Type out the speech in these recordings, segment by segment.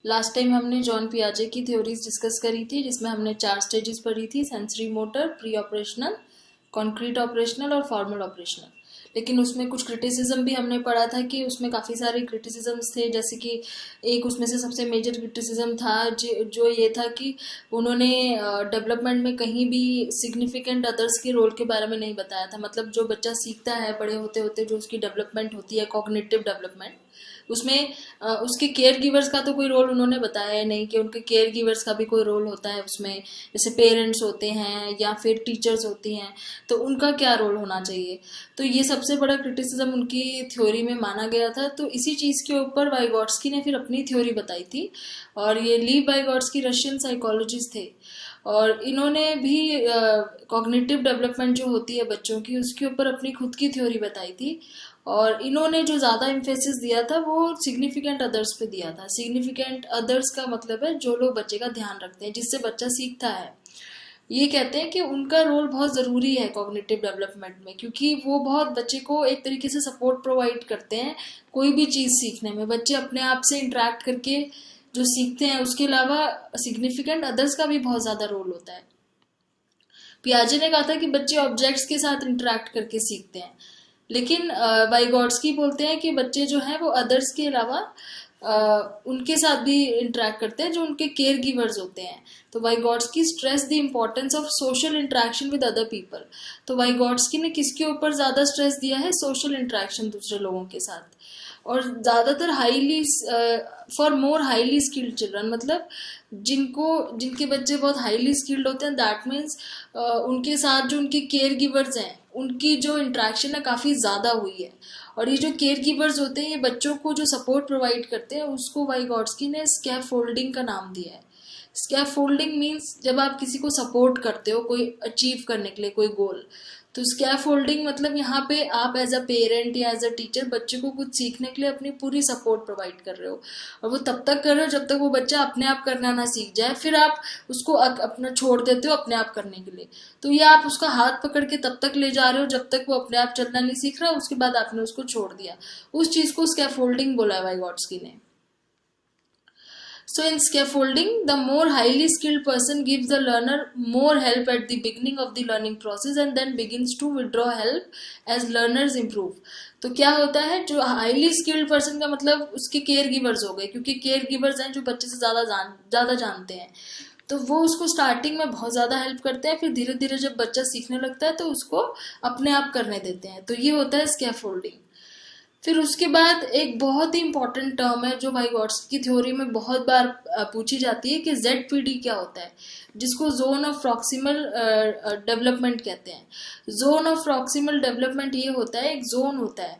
Last time हमने John पियाजे की theories discuss करी थी, जिसमें हमने 4 स्टेजेस पढ़ी थी: sensory motor, pre operational, concrete operational और फॉर्मल ऑपरेशनल। लेकिन उसमें कुछ क्रिटिसिज्म भी हमने पढ़ा था कि उसमें काफ़ी सारे क्रिटिसिजम्स थे। जैसे कि एक उसमें से सबसे मेजर क्रिटिसिज्म था जो ये था कि उन्होंने डेवलपमेंट में कहीं भी सिग्निफिकेंट अदर्स के रोल के बारे में नहीं बताया था। मतलब जो बच्चा सीखता है बड़े होते होते, जो उसकी डेवलपमेंट होती है, कॉग्निटिव डेवलपमेंट, उसमें उसके केयर गिवर्स का तो कोई रोल उन्होंने बताया नहीं कि उनके केयर गिवर्स का भी कोई रोल होता है उसमें। जैसे पेरेंट्स होते हैं या फिर टीचर्स होती हैं, तो उनका क्या रोल होना चाहिए। तो ये सबसे बड़ा क्रिटिसिज्म उनकी थ्योरी में माना गया था। तो इसी चीज़ के ऊपर वाइगॉट्स्की ने फिर अपनी थ्योरी बताई थी। और ये लीव वाइगॉट्स्की रशियन साइकोलॉजिस्ट थे, और इन्होंने भी कॉग्निटिव डेवलपमेंट जो होती है बच्चों की, उसके ऊपर अपनी खुद की थ्योरी बताई थी। और इन्होंने जो ज़्यादा इम्फेसिस दिया था वो सिग्निफिकेंट अदर्स पे दिया था। सिग्निफिकेंट अदर्स का मतलब है जो लोग बच्चे का ध्यान रखते हैं, जिससे बच्चा सीखता है। ये कहते हैं कि उनका रोल बहुत ज़रूरी है कॉग्निटिव डेवलपमेंट में, क्योंकि वो बहुत बच्चे को एक तरीके से सपोर्ट प्रोवाइड करते हैं कोई भी चीज़ सीखने में। बच्चे अपने आप से इंटरेक्ट करके जो सीखते हैं, उसके अलावा सिग्निफिकेंट अदर्स का भी बहुत ज़्यादा रोल होता है। पियाजे ने कहा था कि बच्चे ऑब्जेक्ट्स के साथ इंटरेक्ट करके सीखते हैं, लेकिन वाइगॉट्स्की बोलते हैं कि बच्चे जो हैं वो अदर्स के अलावा उनके साथ भी इंटरेक्ट करते हैं जो उनके केयर गिवर्स होते हैं। तो Vygotsky stress the importance of social interaction with other people. तो वाइगॉट्स्की ने किसके ऊपर ज़्यादा स्ट्रेस दिया है? सोशल इंटरेक्शन दूसरे लोगों के साथ। और ज़्यादातर highly for more highly skilled children, मतलब जिनके बच्चे बहुत हाईली स्किल्ड होते हैं, दैट मीन्स उनके साथ जो उनके केयर गिवर्स हैं उनकी जो इंट्रैक्शन है काफ़ी ज़्यादा हुई है। और ये जो केयर गिवर्स होते हैं, ये बच्चों को जो सपोर्ट प्रोवाइड करते हैं, उसको वाइगॉट्स्की ने स्कैफोल्डिंग का नाम दिया है। स्कैफोल्डिंग मीन्स जब आप किसी को सपोर्ट करते हो कोई अचीव करने के लिए कोई गोल। तो स्कैफोल्डिंग मतलब यहाँ पे आप एज अ पेरेंट या एज अ टीचर बच्चे को कुछ सीखने के लिए अपनी पूरी सपोर्ट प्रोवाइड कर रहे हो, और वो तब तक कर रहे हो जब तक वो बच्चा अपने आप करना ना सीख जाए। फिर आप उसको अपना छोड़ देते हो अपने आप करने के लिए। तो ये आप उसका हाथ पकड़ के तब तक ले जा रहे हो जब तक वो अपने आप चलना नहीं सीख रहा, उसके बाद आपने उसको छोड़ दिया। उस चीज को स्कैफोल्डिंग बोला है वाइगॉट्स्की ने। So in scaffolding, the more highly skilled person gives the learner more help at the beginning of the learning process and then begins to withdraw help as learners improve. तो क्या होता है, जो हाईली स्किल्ड पर्सन का मतलब उसके care givers हो गए, क्योंकि केयर गिवर्स हैं जो बच्चे से ज़्यादा जानते हैं। तो वो उसको स्टार्टिंग में बहुत ज़्यादा हेल्प करते हैं, फिर धीरे धीरे जब बच्चा सीखने लगता है तो उसको अपने आप करने देते हैं। तो ये होता है स्कैफोल्डिंग। फिर उसके बाद एक बहुत ही इंपॉर्टेंट टर्म है जो वाइगॉट्स्की की थ्योरी में बहुत बार पूछी जाती है कि ZPD क्या होता है, जिसको जोन ऑफ प्रॉक्सिमल डेवलपमेंट कहते हैं। जोन ऑफ प्रॉक्सिमल डेवलपमेंट ये होता है, एक जोन होता है,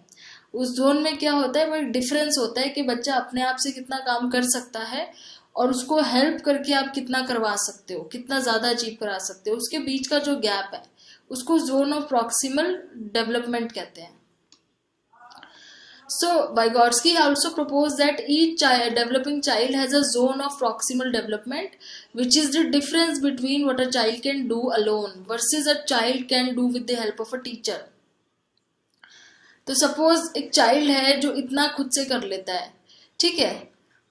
उस जोन में क्या होता है, वो एक डिफरेंस होता है कि बच्चा अपने आप से कितना काम कर सकता है और उसको हेल्प करके आप कितना करवा सकते हो, कितना ज़्यादा अचीव करा सकते हो। उसके बीच का जो गैप है उसको जोन ऑफ प्रॉक्सिमल डेवलपमेंट कहते हैं। So Vygotsky also proposed that each developing child has a zone of proximal development, which is the difference between what a child can do alone versus a child can do with the help of a teacher. तो suppose एक child है जो इतना खुद से कर लेता है, ठीक है,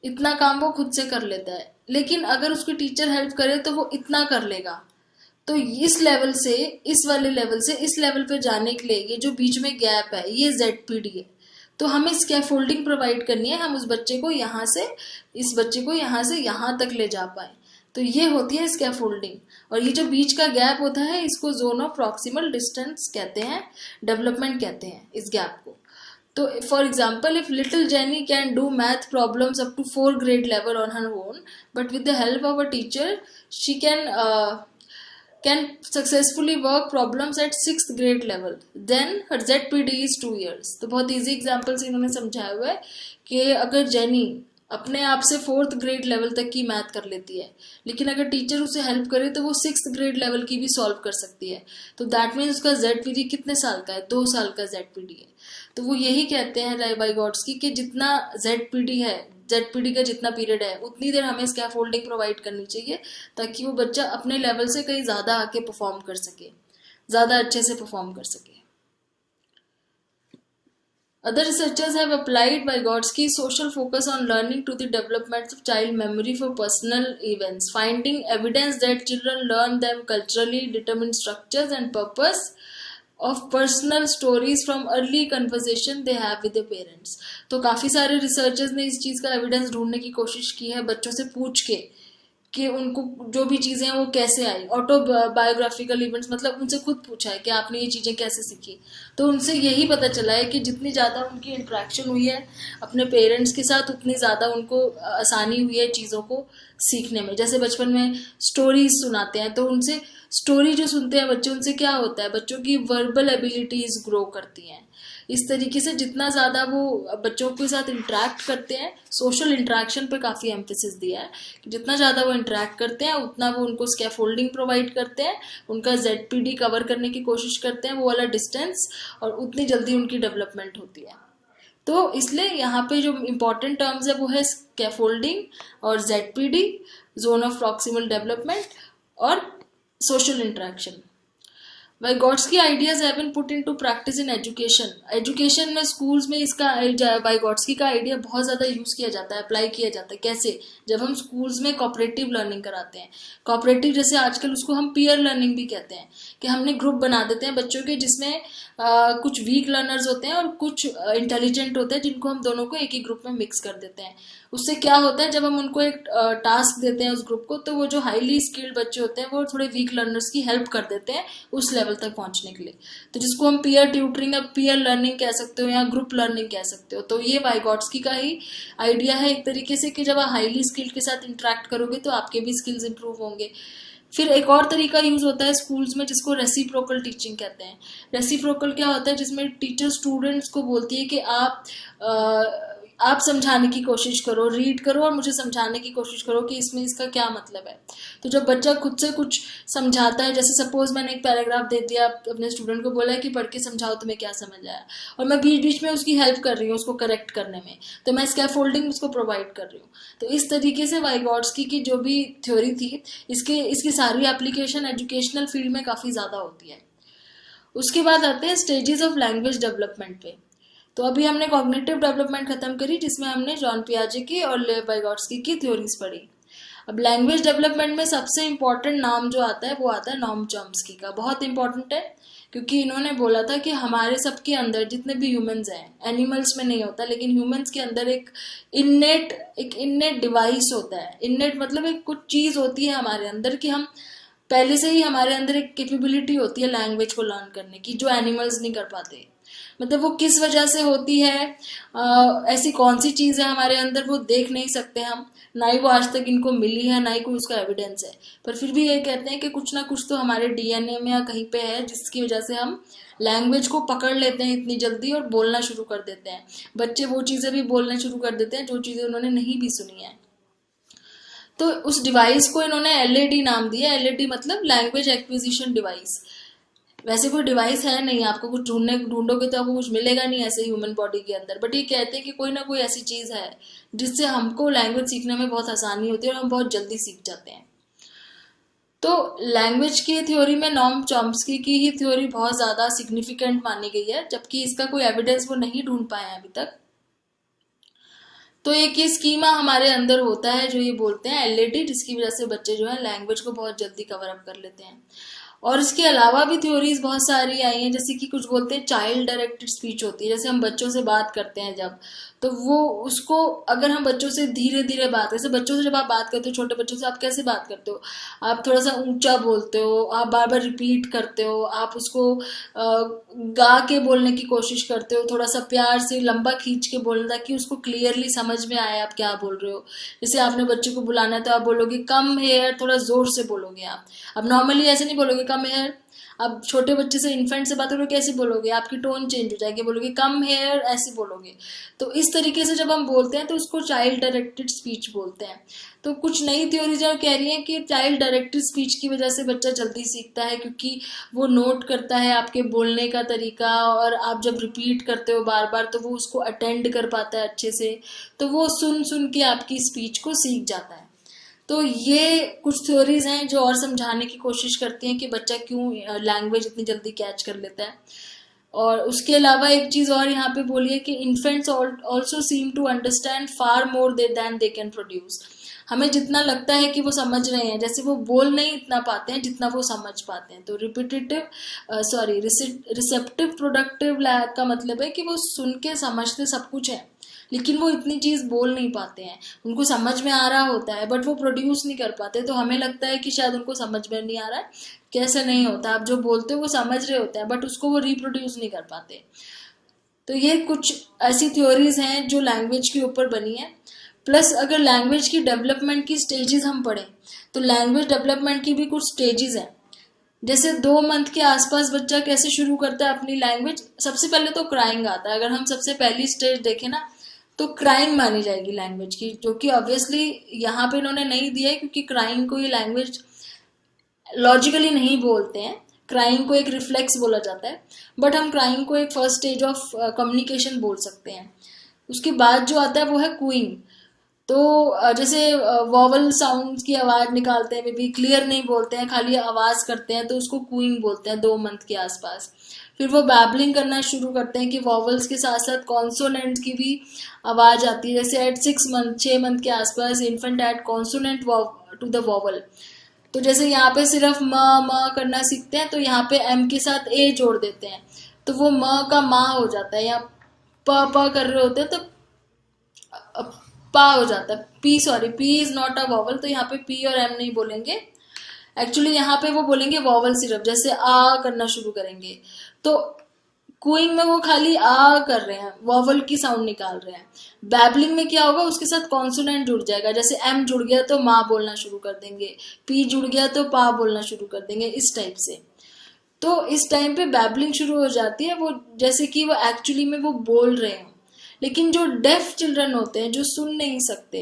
इतना काम वो खुद से कर लेता है, लेकिन अगर उसकी टीचर हेल्प करे तो वो इतना कर लेगा। तो इस लेवल से इस वाले लेवल से इस लेवल पे जाने के लिए ये जो बीच में गैप है ये ZPD है। तो हमें स्कैफोल्डिंग प्रोवाइड करनी है, हम उस बच्चे को यहाँ से इस बच्चे को यहाँ से यहाँ तक ले जा पाए। तो ये होती है स्कैफोल्डिंग। और ये जो बीच का गैप होता है इसको जोन ऑफ प्रॉक्सिमल डिस्टेंस कहते हैं, डेवलपमेंट कहते हैं इस गैप को। तो for example, if little Jenny can do math problems up to 4th grade level on her own, but with the help of a teacher she can successfully work problems at 6th grade level, then her ZPD is 2 years। तो बहुत easy example से इन्होंने समझाया हुआ है कि अगर jenny अपने आप से 4th grade लेवल तक की मैथ कर लेती है, लेकिन अगर टीचर उसे हेल्प करे तो वो 6th grade लेवल की भी सॉल्व कर सकती है। तो दैट मीन्स उसका ZPD कितने साल का है? 2 साल का ZPD है। तो वो यही कहते हैं वाइगॉट्स्की कि जितना ZPD का जितना पीरियड है उतनी देर हमें स्कैफोल्डिंग प्रोवाइड करनी चाहिए, ताकि वो बच्चा अपने लेवल से कहीं ज़्यादा आके परफॉर्म कर सके, ज़्यादा अच्छे से परफॉर्म कर सके। Other researchers have applied Vygotsky's social focus on learning to the development of child memory for personal events, finding evidence that children learn them culturally determined structures and purpose of personal stories from early conversation they have with their parents. तो काफ़ी सारे researchers ने इस चीज़ का evidence ढूंढने की कोशिश की है बच्चों से पूछ के कि उनको जो भी चीज़ें हैं वो कैसे आई। ऑटोबायोग्राफिकल इवेंट्स मतलब उनसे खुद पूछा है कि आपने ये चीज़ें कैसे सीखी, तो उनसे यही पता चला है कि जितनी ज़्यादा उनकी इंट्रैक्शन हुई है अपने पेरेंट्स के साथ उतनी ज़्यादा उनको आसानी हुई है चीज़ों को सीखने में। जैसे बचपन में स्टोरीज सुनाते हैं तो उनसे स्टोरी जो सुनते हैं बच्चे, उनसे क्या होता है, बच्चों की वर्बल एबिलिटीज़ ग्रो करती हैं। इस तरीके से जितना ज़्यादा वो बच्चों के साथ इंटरेक्ट करते हैं, सोशल इंटरेक्शन पे काफ़ी एम्फेसिस दिया है कि जितना ज़्यादा वो इंटरेक्ट करते हैं उतना वो उनको स्कैफोल्डिंग प्रोवाइड करते हैं, उनका ZPD कवर करने की कोशिश करते हैं वो वाला डिस्टेंस, और उतनी जल्दी उनकी डेवलपमेंट होती है। तो इसलिए यहाँ पे जो इम्पोर्टेंट टर्म्स है वो है स्कैफोल्डिंग और ZPD, zone of proximal development, और social interaction. Vygotsky ideas have been put into practice in education. Education में स्कूल्स में इसका Vygotsky का आइडिया बहुत ज़्यादा यूज़ किया जाता है, अप्लाई किया जाता है। कैसे? जब हम स्कूल्स में कोऑपरेटिव लर्निंग कराते हैं। कोऑपरेटिव जैसे आजकल उसको हम पीयर लर्निंग भी कहते हैं कि हमने ग्रुप बना देते हैं बच्चों के जिसमें कुछ वीक लर्नर्स होते हैं और कुछ इंटेलिजेंट होते हैं जिनको हम दोनों को एक ही ग्रुप में मिक्स कर देते हैं। उससे क्या होता है, जब हम उनको एक टास्क देते हैं उस ग्रुप को, तो वो जो हाईली स्किल्ड बच्चे होते हैं वो थोड़े वीक लर्नर्स की हेल्प कर देते हैं उस लेवल तक पहुंचने के लिए। तो जिसको हम पीयर ट्यूटरिंग या पीयर लर्निंग कह सकते हो या ग्रुप लर्निंग कह सकते हो। तो ये Vygotsky का ही आइडिया है एक तरीके से कि जब आप हाईली स्किल्ड के साथ इंटरेक्ट करोगे तो आपके भी स्किल्स इंप्रूव होंगे। फिर एक और तरीका यूज होता है स्कूल्स में जिसको रेसिप्रोकल टीचिंग कहते हैं। रेसिप्रोकल क्या होता है, जिसमें टीचर स्टूडेंट्स को बोलती है कि आप समझाने की कोशिश करो, रीड करो और मुझे समझाने की कोशिश करो कि इसमें इसका क्या मतलब है। तो जब बच्चा खुद से कुछ समझाता है, जैसे सपोज मैंने एक पैराग्राफ दे दिया, अपने स्टूडेंट को बोला है कि पढ़ के समझाओ तुम्हें क्या समझ आया, और मैं बीच बीच में उसकी हेल्प कर रही हूँ उसको करेक्ट करने में, तो मैं स्कैफोल्डिंग उसको प्रोवाइड कर रही हूँ। तो इस तरीके से Vygotsky की जो भी थ्योरी थी इसकी सारी एप्लीकेशन एजुकेशनल फील्ड में काफ़ी ज़्यादा होती है। उसके बाद आते हैं स्टेजेस ऑफ लैंग्वेज डेवलपमेंट पे। तो अभी हमने कॉग्निटिव डेवलपमेंट खत्म करी जिसमें हमने जॉन पियाजे की और Vygotsky की थ्योरीज पढ़ी। अब लैंग्वेज डेवलपमेंट में सबसे इम्पोर्टेंट नाम जो आता है वो आता है नॉम चॉम्स्की का। बहुत इंपॉर्टेंट है क्योंकि इन्होंने बोला था कि हमारे सबके अंदर जितने भी ह्यूमंस हैं, एनिमल्स में नहीं होता लेकिन ह्यूमंस के अंदर एक इन्नेट डिवाइस होता है। इन्नेट मतलब एक कुछ चीज़ होती है हमारे अंदर कि हम पहले से ही हमारे अंदर एक कैपेबिलिटी होती है लैंग्वेज को लर्न करने की जो एनिमल्स नहीं कर पाते। मतलब वो किस वजह से होती है, ऐसी कौन सी चीज़ है हमारे अंदर वो देख नहीं सकते हम, ना ही वो आज तक इनको मिली है ना ही कोई उसका एविडेंस है, पर फिर भी ये कहते हैं कि कुछ ना कुछ तो हमारे DNA में या कहीं पे है जिसकी वजह से हम लैंग्वेज को पकड़ लेते हैं इतनी जल्दी और बोलना शुरू कर देते हैं। बच्चे वो चीज़ें भी बोलना शुरू कर देते हैं जो चीज़ें उन्होंने नहीं भी सुनी है। तो उस डिवाइस को इन्होंने LAD नाम दिया। LAD मतलब लैंग्वेज एक्विजिशन डिवाइस। वैसे कोई डिवाइस है नहीं, आपको कुछ ढूंढोगे तो आपको कुछ मिलेगा नहीं ऐसे ह्यूमन बॉडी के अंदर, बट ये कहते हैं कि कोई ना कोई ऐसी चीज़ है जिससे हमको लैंग्वेज सीखने में बहुत आसानी होती है और हम बहुत जल्दी सीख जाते हैं। तो लैंग्वेज की थ्योरी में नॉम चॉम्स्की की ही थ्योरी बहुत ज़्यादा सिग्निफिकेंट मानी गई है, जबकि इसका कोई एविडेंस वो नहीं ढूंढ पाए हैं अभी तक। तो एक ये स्कीमा हमारे अंदर होता है जो ये बोलते हैं LAD, जिसकी वजह से बच्चे जो है लैंग्वेज को बहुत जल्दी कवर अप कर लेते हैं। और इसके अलावा भी थ्योरीज बहुत सारी आई हैं, जैसे कि कुछ बोलते हैं चाइल्ड डायरेक्टेड स्पीच होती है। जैसे हम बच्चों से बात करते हैं जब, तो वो उसको अगर हम बच्चों से धीरे धीरे बात, जैसे बच्चों से जब आप बात करते हो, छोटे बच्चों से आप कैसे बात करते हो, आप थोड़ा सा ऊंचा बोलते हो, आप बार बार रिपीट करते हो, आप उसको गा के बोलने की कोशिश करते हो, थोड़ा सा प्यार से लंबा खींच के बोलना ताकि उसको क्लियरली समझ में आए आप क्या बोल रहे हो। जैसे आपने बच्चे को बुलाना है तो आप बोलोगे कम हेयर, थोड़ा जोर से बोलोगे आप। अब नॉर्मली ऐसे नहीं बोलोगे कम हेयर। अब छोटे बच्चे से, इन्फेंट से बात करोगे कैसे बोलोगे, आपकी टोन चेंज हो जाएगी, बोलोगे कम हेयर, ऐसे बोलोगे। तो इस तरीके से जब हम बोलते हैं तो उसको चाइल्ड डायरेक्टेड स्पीच बोलते हैं। तो कुछ नई थ्योरीज कह रही हैं कि चाइल्ड डायरेक्टेड स्पीच की वजह से बच्चा जल्दी सीखता है क्योंकि वो नोट करता है आपके बोलने का तरीका, और आप जब रिपीट करते हो बार बार तो वो उसको अटेंड कर पाता है अच्छे से, तो वो सुन सुन के आपकी स्पीच को सीख जाता है। तो ये कुछ थ्योरीज हैं जो और समझाने की कोशिश करती हैं कि बच्चा क्यों लैंग्वेज इतनी जल्दी कैच कर लेता है। और उसके अलावा एक चीज और यहाँ पे बोली है कि infants also seem to understand far more than they can produce. हमें जितना लगता है कि वो समझ रहे हैं, जैसे वो बोल नहीं इतना पाते हैं जितना वो समझ पाते हैं। तो रिसेप्टिव प्रोडक्टिव लैग का मतलब है कि वो सुन के समझते सब कुछ है, लेकिन वो इतनी चीज बोल नहीं पाते हैं। उनको समझ में आ रहा होता है बट वो प्रोड्यूस नहीं कर पाते। तो हमें लगता है कि शायद उनको समझ में नहीं आ रहा है, कैसे नहीं होता। आप जो बोलते हो वो समझ रहे होते हैं बट उसको वो रिप्रोड्यूस नहीं कर पाते। तो ये कुछ ऐसी थ्योरीज हैं जो लैंग्वेज के ऊपर बनी है। प्लस अगर लैंग्वेज की डेवलपमेंट की स्टेजेस हम पढ़ें तो लैंग्वेज डेवलपमेंट की भी कुछ स्टेजेस हैं। जैसे 2 मंथ के आसपास बच्चा कैसे शुरू करता है अपनी लैंग्वेज। सबसे पहले तो क्राइंग आता है। अगर हम सबसे पहली स्टेज देखें ना तो क्राइंग मानी जाएगी लैंग्वेज की, जो कि ऑब्वियसली यहाँ पे इन्होंने नहीं दिया है क्योंकि क्राइंग को ये लैंग्वेज लॉजिकली नहीं बोलते हैं। क्राइंग को एक रिफ्लेक्स बोला जाता है, बट हम क्राइंग को एक फर्स्ट स्टेज ऑफ कम्युनिकेशन बोल सकते हैं। उसके बाद जो आता है वो है कूइंग। तो जैसे वॉवल साउंड की आवाज निकालते हैं, मे बी क्लियर नहीं बोलते हैं, खाली आवाज करते हैं, तो उसको कूइंग बोलते हैं 2 मंथ के आसपास। फिर वो बैबलिंग करना शुरू करते हैं कि वॉवल्स के साथ साथ कॉन्सोनेंट की भी आवाज आती है। जैसे एट 6 मंथ के आसपास infant add consonant to the vowel. तो जैसे यहाँ पे सिर्फ म करना सीखते हैं तो यहाँ पे एम के साथ ए जोड़ देते हैं तो वो म का मा हो जाता है। या प कर रहे होते हैं तो पा हो जाता है। P is not a vowel, तो यहाँ पे पी और एम नहीं बोलेंगे। एक्चुअली यहाँ पे वो बोलेंगे वॉवल सिर्फ, जैसे आ करना शुरू करेंगे तो कूइंग में वो खाली आ कर रहे हैं, वॉवल की साउंड निकाल रहे हैं। बैबलिंग में क्या होगा, उसके साथ कॉन्सोनेंट जुड़ जाएगा। जैसे एम जुड़ गया तो माँ बोलना शुरू कर देंगे, पी जुड़ गया तो पा बोलना शुरू कर देंगे, इस टाइप से। तो इस टाइम पे बैबलिंग शुरू हो जाती है, वो जैसे कि वो एक्चुअली में वो बोल रहे हैं। लेकिन जो डेफ चिल्ड्रन होते हैं, जो सुन नहीं सकते,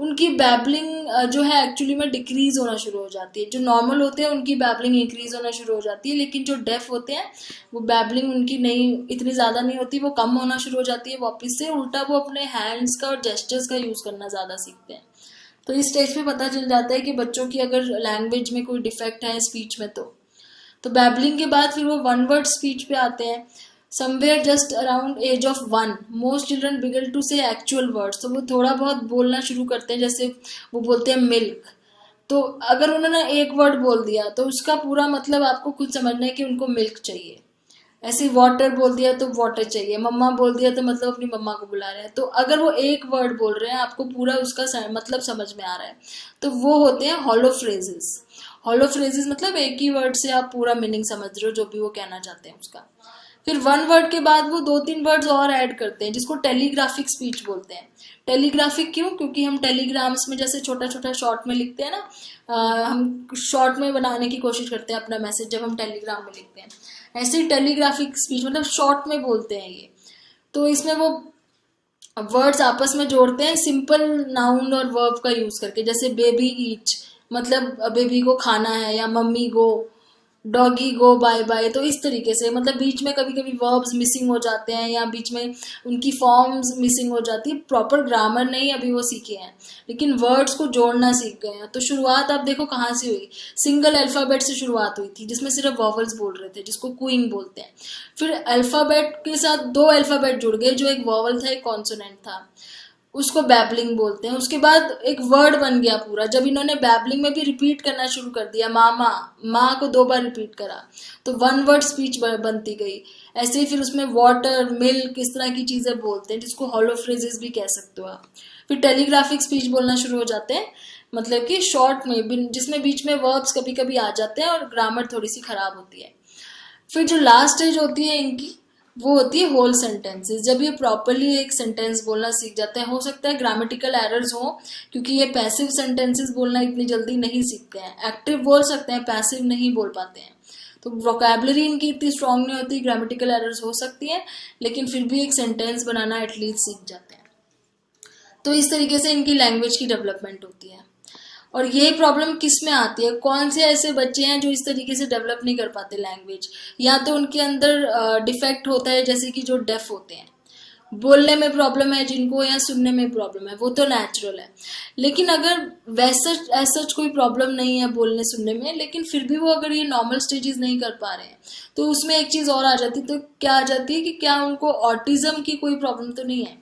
उनकी बैबलिंग जो है एक्चुअली में डिक्रीज होना शुरू हो जाती है। जो नॉर्मल होते हैं उनकी बैबलिंग इंक्रीज होना शुरू हो जाती है, लेकिन जो डेफ होते हैं वो बैबलिंग उनकी नहीं, इतनी ज़्यादा नहीं होती, वो कम होना शुरू हो जाती है वापस से। उल्टा वो अपने हैंड्स का और जेस्चर्स का यूज़ करना ज़्यादा सीखते हैं। तो इस स्टेज पे पता चल जाता है कि बच्चों की अगर लैंग्वेज में कोई डिफेक्ट है स्पीच में। तो बैबलिंग के बाद फिर वो वन वर्ड स्पीच पे आते हैं। Somewhere just around age of 1 most children begin to say actual words. तो वो थोड़ा बहुत बोलना शुरू करते हैं, जैसे वो बोलते हैं मिल्क। तो अगर उन्होंने एक वर्ड बोल दिया तो उसका पूरा मतलब आपको खुद समझना है कि उनको मिल्क चाहिए। ऐसे वाटर बोल दिया तो वाटर चाहिए, मम्मा बोल दिया तो मतलब अपनी मम्मा को बुला रहे हैं। तो अगर वो एक वर्ड बोल रहे हैं, आपको पूरा उसका मतलब समझ में आ रहा है, तो वो होते हैं हॉलो फ्रेजेस। हॉलो फ्रेजेस मतलब एक ही वर्ड से आप पूरा मीनिंग समझ रहे हो जो भी वो कहना चाहते हैं उसका। फिर 1 वर्ड के बाद वो 2-3 वर्ड्स और ऐड करते हैं, जिसको टेलीग्राफिक स्पीच बोलते हैं। टेलीग्राफिक क्यों? क्योंकि हम टेलीग्राम्स में जैसे छोटा छोटा शॉर्ट में लिखते हैं ना, हम शॉर्ट में बनाने की कोशिश करते हैं अपना मैसेज जब हम टेलीग्राम में लिखते हैं। ऐसे ही टेलीग्राफिक स्पीच मतलब शॉर्ट में बोलते हैं ये। तो इसमें वो वर्ड्स आपस में जोड़ते हैं सिंपल नाउन और वर्ब का यूज करके। जैसे बेबी ईट मतलब बेबी को खाना है, या मम्मी गो, डॉगी गो बाय बाय। तो इस तरीके से मतलब बीच में कभी कभी वर्ब्स मिसिंग हो जाते हैं या बीच में उनकी फॉर्म्स मिसिंग हो जाती है। प्रॉपर ग्रामर नहीं अभी वो सीखे हैं, लेकिन वर्ड्स को जोड़ना सीख गए हैं। तो शुरुआत आप देखो कहाँ से हुई, सिंगल अल्फाबेट से शुरुआत हुई थी जिसमें सिर्फ वॉवल्स बोल रहे थे, जिसको क्यूइंग बोलते हैं। फिर अल्फाबेट के साथ 2 अल्फाबेट जुड़ गए, जो एक वॉवल था एक कॉन्सोनेंट था, उसको बैबलिंग बोलते हैं। उसके बाद एक वर्ड बन गया पूरा। जब इन्होंने बैबलिंग में भी रिपीट करना शुरू कर दिया, मामा, माँ को 2 बार रिपीट करा, तो 1 वर्ड स्पीच बनती गई। ऐसे ही फिर उसमें वाटर, मिल्क, इस तरह की चीजें बोलते हैं, जिसको हॉलो फ्रेजेस भी कह सकते हो आप। फिर टेलीग्राफिक स्पीच बोलना शुरू हो जाते हैं, मतलब कि शॉर्ट में, जिसमें बीच में वर्ब्स कभी कभी आ जाते हैं और ग्रामर थोड़ी सी खराब होती है। फिर जो लास्ट स्टेज होती है इनकी, वो होती है होल सेंटेंसेस। जब ये प्रॉपरली एक सेंटेंस बोलना सीख जाते हैं, हो सकता है ग्रामेटिकल एरर्स हो क्योंकि ये पैसिव सेंटेंसेस बोलना इतनी जल्दी नहीं सीखते हैं। एक्टिव बोल सकते हैं, पैसिव नहीं बोल पाते हैं। तो वोकैबुलरी इनकी इतनी स्ट्रांग नहीं होती, ग्रामेटिकल एरर्स हो सकती है, लेकिन फिर भी एक सेंटेंस बनाना एटलीस्ट सीख जाते हैं। तो इस तरीके से इनकी लैंग्वेज की डेवलपमेंट होती है। और ये प्रॉब्लम किस में आती है, कौन से ऐसे बच्चे हैं जो इस तरीके से डेवलप नहीं कर पाते लैंग्वेज, या तो उनके अंदर डिफेक्ट होता है जैसे कि जो डेफ होते हैं। बोलने में प्रॉब्लम है जिनको या सुनने में प्रॉब्लम है, वो तो नेचुरल है। लेकिन अगर वैसा ऐसा कोई प्रॉब्लम नहीं है बोलने सुनने में, लेकिन फिर भी वो अगर ये नॉर्मल स्टेजेस नहीं कर पा रहे हैं, तो उसमें एक चीज़ और आ जाती है। तो क्या आ जाती है कि क्या उनको ऑटिज्म की कोई प्रॉब्लम तो नहीं है।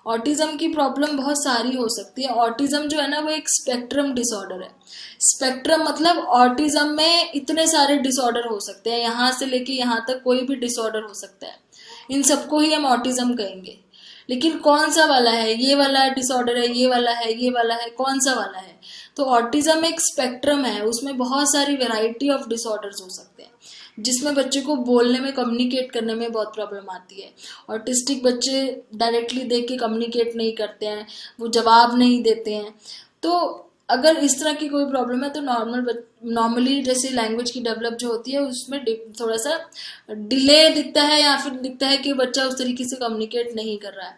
ऑटिज्म की प्रॉब्लम बहुत सारी हो सकती है। ऑटिज्म जो है ना, वो एक स्पेक्ट्रम डिसऑर्डर है। स्पेक्ट्रम मतलब ऑटिज्म में इतने सारे डिसऑर्डर हो सकते हैं, यहाँ से लेके यहाँ तक कोई भी डिसऑर्डर हो सकता है। इन सबको ही हम ऑटिज्म कहेंगे। लेकिन कौन सा वाला है, ये वाला डिसऑर्डर है, ये वाला है, ये वाला है, कौन सा वाला है? तो ऑटिज्म एक स्पेक्ट्रम है, उसमें बहुत सारी वैरायटी ऑफ डिसऑर्डर्स हो सकते हैं, जिसमें बच्चे को बोलने में, कम्युनिकेट करने में बहुत प्रॉब्लम आती है। ऑटिस्टिक बच्चे डायरेक्टली देख के कम्युनिकेट नहीं करते हैं, वो जवाब नहीं देते हैं। तो अगर इस तरह की कोई प्रॉब्लम है तो नॉर्मली जैसे लैंग्वेज की डेवलप जो होती है उसमें थोड़ा सा डिले दिखता है, या फिर दिखता है कि बच्चा उस तरीके से कम्युनिकेट नहीं कर रहा है।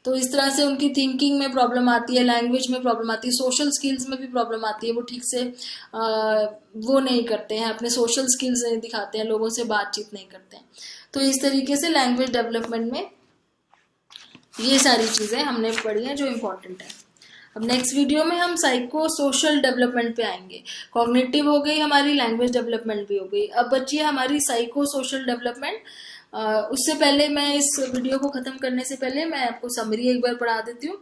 तो इस तरह से उनकी थिंकिंग में प्रॉब्लम आती है, लैंग्वेज में प्रॉब्लम आती है, सोशल स्किल्स में भी प्रॉब्लम आती है। वो ठीक से वो नहीं करते हैं, अपने सोशल स्किल्स नहीं दिखाते हैं, लोगों से बातचीत नहीं करते हैं। तो इस तरीके से लैंग्वेज डेवलपमेंट में ये सारी चीज़ें हमने पढ़ी हैं जो इम्पोर्टेंट है। अब नेक्स्ट वीडियो में हम साइको सोशल डेवलपमेंट पे आएंगे। कॉग्निटिव हो गई हमारी, लैंग्वेज डेवलपमेंट भी हो गई। अब बची है हमारी साइको सोशल डेवलपमेंट। उससे पहले मैं इस वीडियो को ख़त्म करने से पहले मैं आपको समरी एक बार पढ़ा देती हूँ।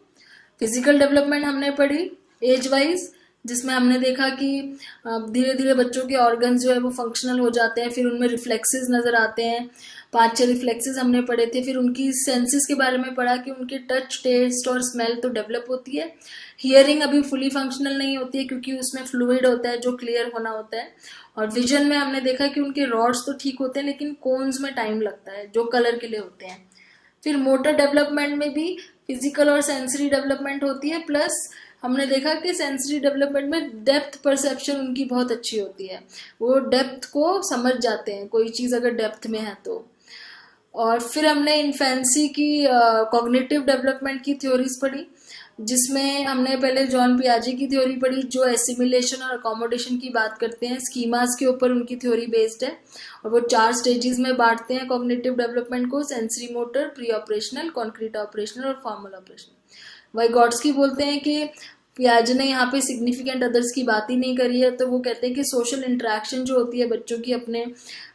फिजिकल डेवलपमेंट हमने पढ़ी एज वाइज, जिसमें हमने देखा कि धीरे धीरे बच्चों के ऑर्गन्स जो है वो फंक्शनल हो जाते हैं, फिर उनमें रिफ्लेक्सेस नज़र आते हैं। 5-6 रिफ्लेक्सेस हमने पढ़े थे। फिर उनकी सेंसेस के बारे में पढ़ा कि उनके टच, टेस्ट और स्मेल तो डेवलप होती है। हियरिंग अभी फुली फंक्शनल नहीं होती है क्योंकि उसमें फ्लूइड होता है जो क्लियर होना होता है। और विजन में हमने देखा कि उनके रॉड्स तो ठीक होते हैं लेकिन कोन्स में टाइम लगता है जो कलर के लिए होते हैं। फिर मोटर डेवलपमेंट में भी फिजिकल और सेंसरी डेवलपमेंट होती है, प्लस हमने देखा कि सेंसरी डेवलपमेंट में डेप्थ परसेप्शन उनकी बहुत अच्छी होती है, वो डेप्थ को समझ जाते हैं कोई चीज़ अगर डेप्थ में है तो। और फिर हमने इन्फेंसी की कॉग्निटिव डेवलपमेंट की थ्योरीज पढ़ी, जिसमें हमने पहले जॉन पियाजे की थ्योरी पढ़ी जो एसिमिलेशन और अकोमोडेशन की बात करते हैं। स्कीमास के ऊपर उनकी थ्योरी बेस्ड है और वो 4 स्टेजेस में बांटते हैं कॉग्निटिव डेवलपमेंट को: sensory motor, pre operational, concrete operational और फॉर्मल ऑपरेशनल। वाइगॉट्स्की बोलते हैं कि पियाजे ने यहाँ पे सिग्निफिकेंट अदर्स की बात ही नहीं करी है, तो वो कहते हैं कि सोशल इंटरेक्शन जो होती है बच्चों की अपने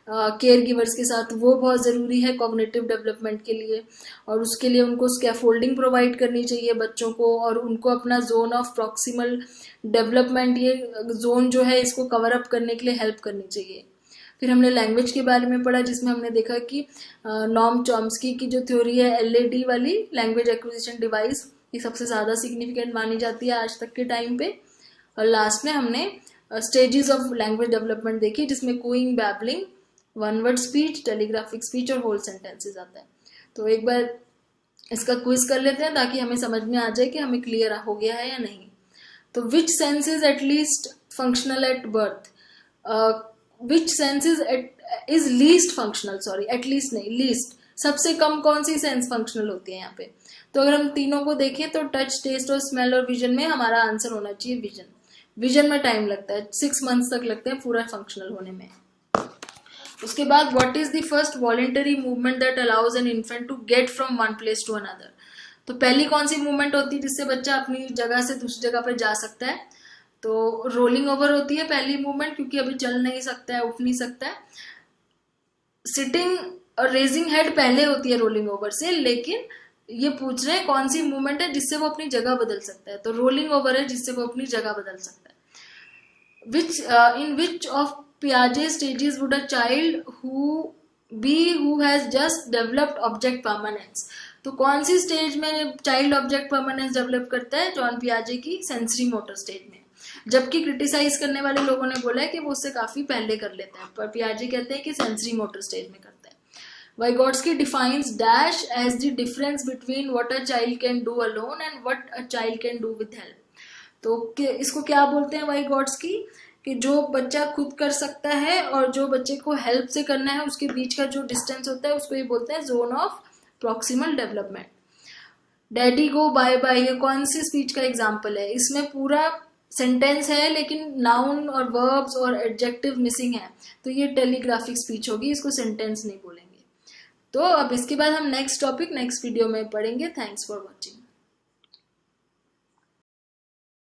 केयर गिवर्स के साथ, वो बहुत ज़रूरी है कॉग्निटिव डेवलपमेंट के लिए। और उसके लिए उनको स्कैफोल्डिंग प्रोवाइड करनी चाहिए बच्चों को, और उनको अपना जोन ऑफ प्रॉक्सिमल डेवलपमेंट, ये जोन जो है इसको कवर अप करने के लिए हेल्प करनी चाहिए। फिर हमने लैंग्वेज के बारे में पढ़ा, जिसमें हमने देखा कि नॉम चॉम्स्की की जो थ्योरी है LAD वाली, लैंग्वेज एक्विजिशन डिवाइस, ये सबसे ज़्यादा सिग्निफिकेंट मानी जाती है आज तक के टाइम पे। और लास्ट में हमने स्टेजेस ऑफ लैंग्वेज डेवलपमेंट देखी, जिसमें cooing, babbling, one word speech, telegraphic speech और होल सेंटेंसेस आता है। तो एक बार इसका क्विज कर लेते हैं ताकि हमें समझ में आ जाए कि हमें क्लियर हो गया है या नहीं। तो which sense is at least functional at birth, which sense is least functional, sorry at least नहीं, लीस्ट, सबसे कम कौन सी सेंस फंक्शनल होती है यहाँ पे। तो अगर हम तीनों को देखें तो टच, टेस्ट और स्मेल और विजन में हमारा आंसर होना चाहिए विजन। विजन में टाइम लगता है, 6 मंथ्स तक लगते हैं पूरा फंक्शनल होने में। उसके बाद what is the first voluntary movement that allows an infant to get from one place to another. तो पहली कौन सी मूवमेंट होती है जिससे बच्चा अपनी जगह से दूसरी जगह पर जा सकता है? तो रोलिंग ओवर होती है पहली मूवमेंट, क्योंकि अभी चल नहीं सकता है, उठ नहीं सकता है। सिटिंग और रेजिंग हेड पहले होती है रोलिंग ओवर से, लेकिन ये पूछ रहे हैं कौन सी मूवमेंट है जिससे वो अपनी जगह बदल सकता है। तो रोलिंग ओवर है जिससे वो अपनी जगह बदल सकता है। In which of Piaget stages would a child who has just developed object permanence। तो कौन सी स्टेज में चाइल्ड ऑब्जेक्ट परमानेंस डेवलप करता है? जॉन पियाजे की सेंसरी मोटर स्टेज में। जबकि क्रिटिसाइज करने वाले लोगों ने बोला है कि वो उससे काफी पहले कर लेता है, पर पियाजे कहते हैं कि सेंसरी मोटर स्टेज में करता है। Vygotsky defines dash as the difference between what a child can do alone and what a child can do with help. तो इसको क्या बोलते हैं वाइगॉट्स्की कि जो बच्चा खुद कर सकता है और जो बच्चे को हेल्प से करना है उसके बीच का जो डिस्टेंस होता है उसको ये बोलते हैं zone of proximal development. Daddy go bye bye, ये कौन सी स्पीच का एग्जाम्पल है? इसमें पूरा सेंटेंस है लेकिन नाउन और वर्ब्स और एडजेक्टिव मिसिंग है, तो ये टेलीग्राफिक स्पीच होगी, इसको सेंटेंस नहीं बोलेंगे। तो अब इसके बाद हम नेक्स्ट टॉपिक नेक्स्ट वीडियो में पढ़ेंगे। Thanks for watching.